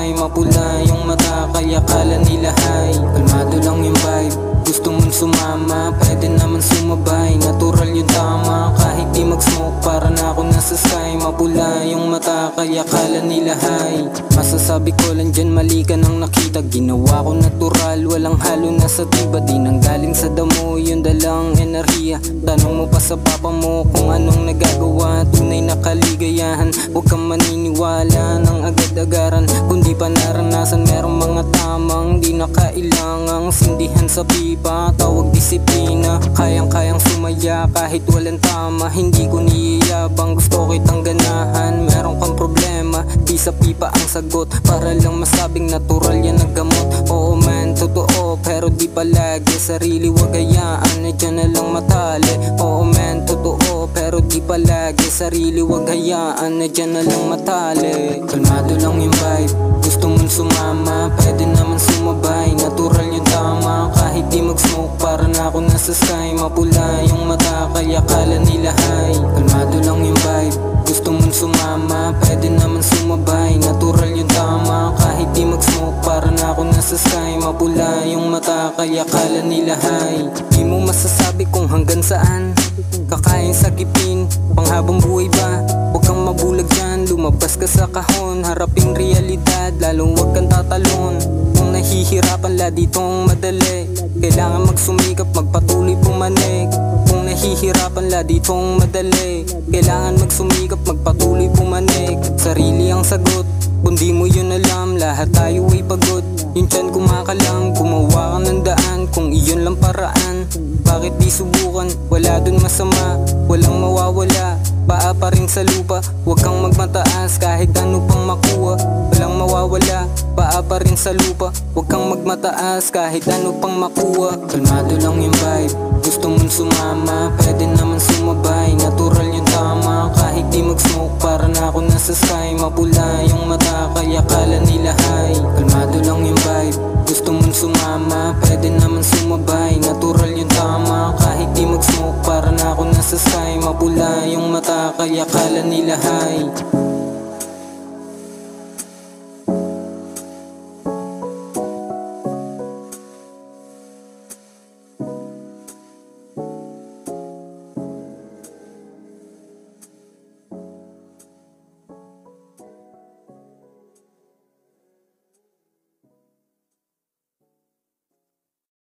sky, mapula yung mata kaya kala nila high. Kalmado lang yung vibe, gusto mong sumama, pwede naman sumabay. Natural yung tama, kahit di mag-smoke para na ako nasa sky. Mapula yung mata kaya kala nila high. Masasabi ko lang dyan mali ka nang nakita. Ginawa ko natural, walang halo na sa tiba. Di nang galing sa damo, yung dalang enerhiya. Tanong mo pa sa papa mo kung anong nagagawa. Tunay na kaligayahan, huwag kang maniniwala ng agad-agaran. Kundi pa naranasan, merong mga tamang di na kailangang sindihan sa pipa. Tawag disiplina, kayang-kayang sumaya kahit walang tama. Hindi ko niyayabang, gusto kitang ganahan. Meron kang problema, di sa pipa ang sagot. Para lang masabing natural yan ang gamot. Oo man, totoo, pero di palagi. Sarili wag hayaan, na dyan na lang matali. Oo man, totoo, pero di palagi. Sarili wag hayaan, na dyan na lang matali. Kalmado lang yung vibe, gusto mong sumama, pwede naman sumabay. Natural yung tama, kahit di mag-smoke para na ako nasa sky. Mapula yung mata kaya kala nila high. Kalmado lang yung vibe, gusto mong sumama, pwede naman sumabay. Natural yung tama, kahit di mag-smoke para na ako nasa sky. Mapula yung mata kaya kala nila high. Di mo masasabi kung hanggang saan kakain sagipin, panghabang buhay ba? Huwag kang mabulag dyan, lumabas ka sa kahon. Haraping realidad, lalong huwag kang tatalon. Kung nahihirapan la ditong madali, kailangan magsumikap, magpatuloy pumanig. Kung nahihirapan la ditong madali, kailangan magsumikap, magpatuloy pumanig. Sarili ang sagot, kung di mo yun alam, lahat tayo ay pagod. Yung tiyan kumakalam, gumawa ka ng daan. Kung iyon lang paraan, bakit di subukan? Wala dun masama, walang mawawala. Paa pa rin sa lupa, huwag kang magmataas kahit ano pang makuha. Walang mawawala, paa pa rin sa lupa, huwag kang magmataas kahit ano pang makuha. Kalmado lang yung vibe, gusto mong sumama, pwede naman sumabay. Natural yung tama, kahit di mag-smoke para na ako nasa sky. Mapula yung mata kaya kala nila high. Kalmado lang yung vibe, gusto mong sumama, pwede naman sumabay. Natural yung tama, kahit di mag-smoke para na ako nasa sky. Mapula yung mata kaya kala nila high.